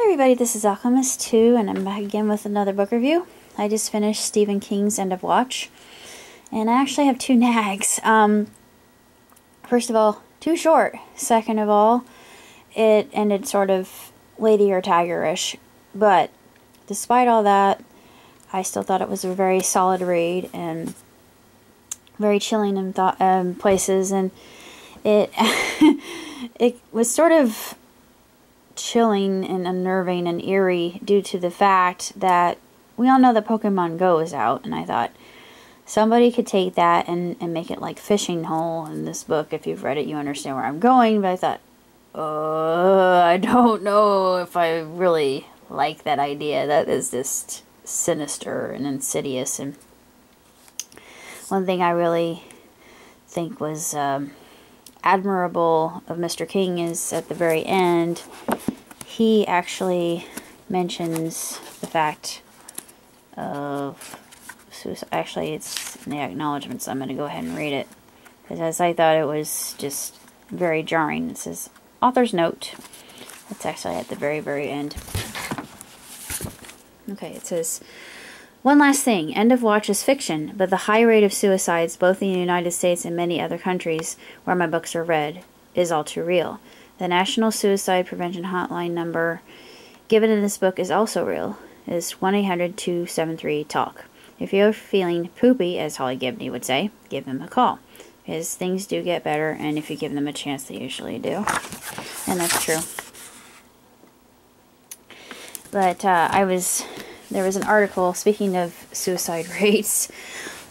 Hi everybody, this is Alchemist2, and I'm back again with another book review. I just finished Stephen King's End of Watch, and I actually have two nags. First of all, too short. Second of all, it ended sort of Lady or Tiger-ish. But despite all that, I still thought it was a very solid read and very chilling in places, and it it was sort of chilling and unnerving and eerie due to the fact that we all know that Pokemon Go is out, and I thought somebody could take that and make it like Fishing Hole in this book. If you've read it, you understand where I'm going, but I thought, I don't know if I really like that idea. That is just sinister and insidious. And one thing I really think was admirable of Mr. King is at the very end, he actually mentions the fact of suicide. Actually, it's in the acknowledgments. So I'm going to go ahead and read it, because I thought it was just very jarring. It says, author's note. It's actually at the very, very end. Okay, it says, one last thing. End of Watch is fiction, but the high rate of suicides, both in the United States and many other countries where my books are read, is all too real. The National Suicide Prevention Hotline number given in this book is also real. It is 1-800-273-TALK. If you're feeling poopy, as Holly Gibney would say, give them a call, because things do get better, and if you give them a chance, they usually do. And that's true. But there was an article, speaking of suicide rates,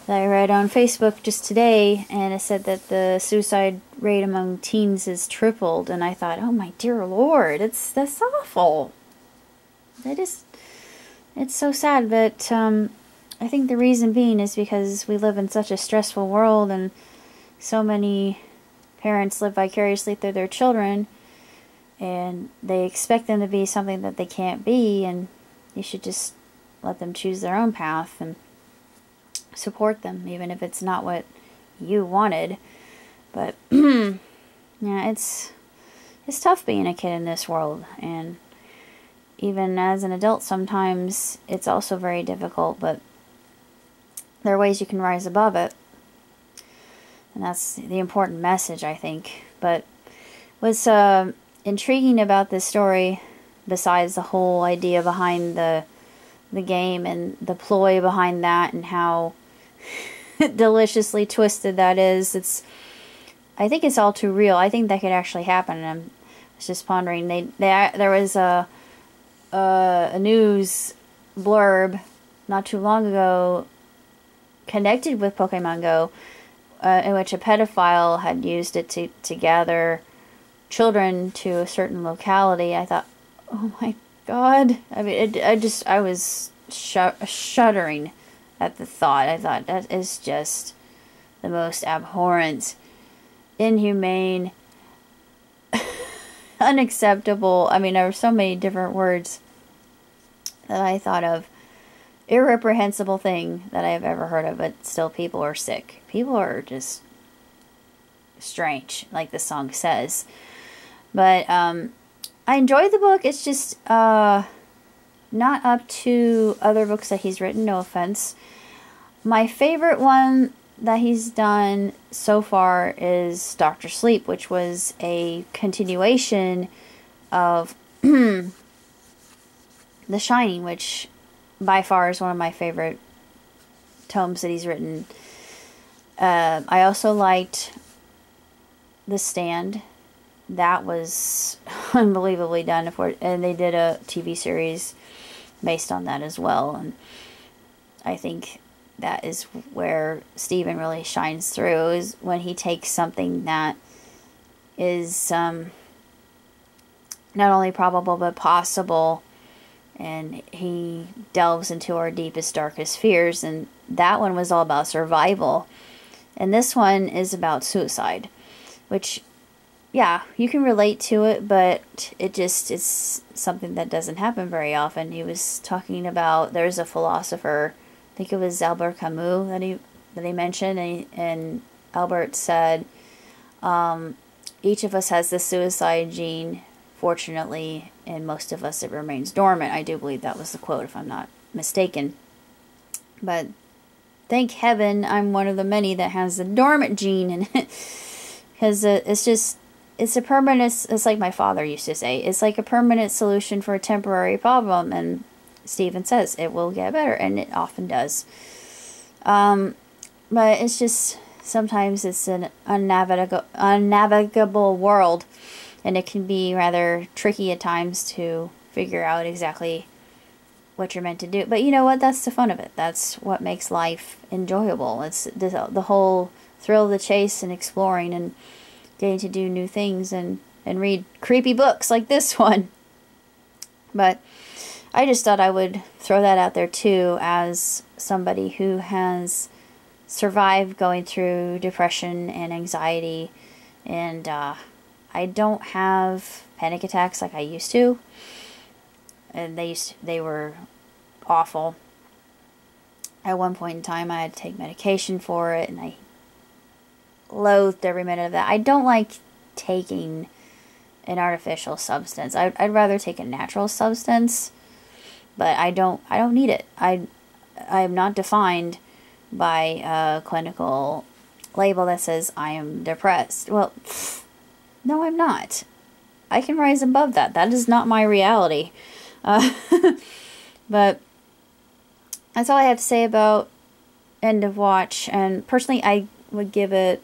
that I read on Facebook just today, and it said that the suicide rate among teens is tripled, and I thought, oh my dear Lord, that's awful. It's so sad, but I think the reason being is because we live in such a stressful world, and so many parents live vicariously through their children, and they expect them to be something that they can't be, and you should just let them choose their own path and support them, even if it's not what you wanted. But yeah, it's tough being a kid in this world, and even as an adult sometimes it's also very difficult, but there are ways you can rise above it, and that's the important message, I think. But what's intriguing about this story, besides the whole idea behind the game and the ploy behind that, and how deliciously twisted that is, I think it's all too real. I think that could actually happen. And I was just pondering, there was a news blurb not too long ago connected with Pokemon Go, in which a pedophile had used it to gather children to a certain locality. I thought, oh my God. I mean, I was shuddering at the thought. I thought, that is just the most abhorrent, inhumane, unacceptable. I mean, there were so many different words that I thought of. Irreprehensible thing that I have ever heard of, but still people are sick. People are just strange, like the song says. But I enjoyed the book. It's just not up to other books that he's written, no offense. My favorite one that he's done so far is Dr. Sleep, which was a continuation of The Shining, which by far is one of my favorite tomes that he's written. I also liked The Stand. That was unbelievably done, and they did a TV series based on that as well. And I think that is where Stephen really shines through, is when he takes something that is not only probable but possible, and he delves into our deepest, darkest fears. And that one was all about survival, and this one is about suicide, which, yeah, you can relate to it, but it's something that doesn't happen very often. He was talking about, there's a philosopher, I think it was Albert Camus that he mentioned, and Albert said, each of us has the suicide gene fortunately, in most of us, it remains dormant. I do believe that was the quote, if I'm not mistaken. But thank heaven I'm one of the many that has the dormant gene in it. Because it's a permanent, it's like my father used to say, it's like a permanent solution for a temporary problem. And Stephen says it will get better, and it often does. But it's just, sometimes it's an unnavigable world, and it can be rather tricky at times to figure out exactly what you're meant to do. But you know what? That's the fun of it. That's what makes life enjoyable. It's the whole thrill of the chase and exploring and getting to do new things and read creepy books like this one. But I just thought I would throw that out there too, as somebody who has survived going through depression and anxiety, and I don't have panic attacks like I used to, and they were awful. At one point in time, I had to take medication for it, and I loathed every minute of that. I don't like taking an artificial substance. I'd rather take a natural substance, but I don't need it. I am not defined by a clinical label that says I am depressed. Well, no, I'm not. I can rise above that. That is not my reality. But that's all I have to say about End of Watch. And personally, I would give it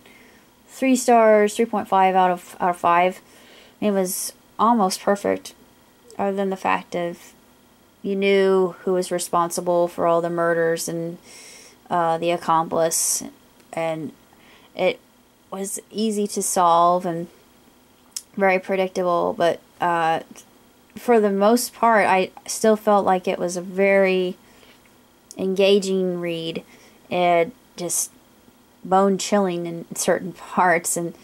3 stars, 3.5 out of 5. It was almost perfect, other than the fact of you knew who was responsible for all the murders and the accomplice, and it was easy to solve and very predictable. But for the most part, I still felt like it was a very engaging read, and just bone-chilling in certain parts. And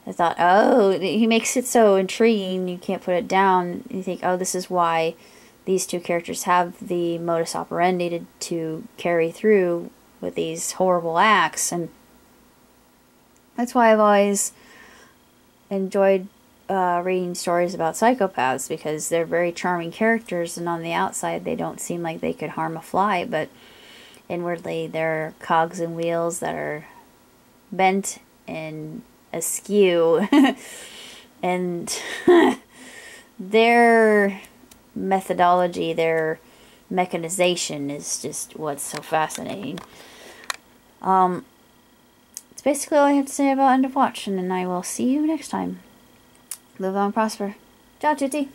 I thought, oh, he makes it so intriguing, you can't put it down. You think, oh, this is why these two characters have the modus operandi to carry through with these horrible acts. And that's why I've always enjoyed reading stories about psychopaths, because they're very charming characters, and on the outside they don't seem like they could harm a fly, but inwardly they're cogs and wheels that are bent and askew. And their methodology, their mechanization is just what's so fascinating. It's basically all I have to say about End of Watch, and I will see you next time. Live on, prosper. Ciao, tutti!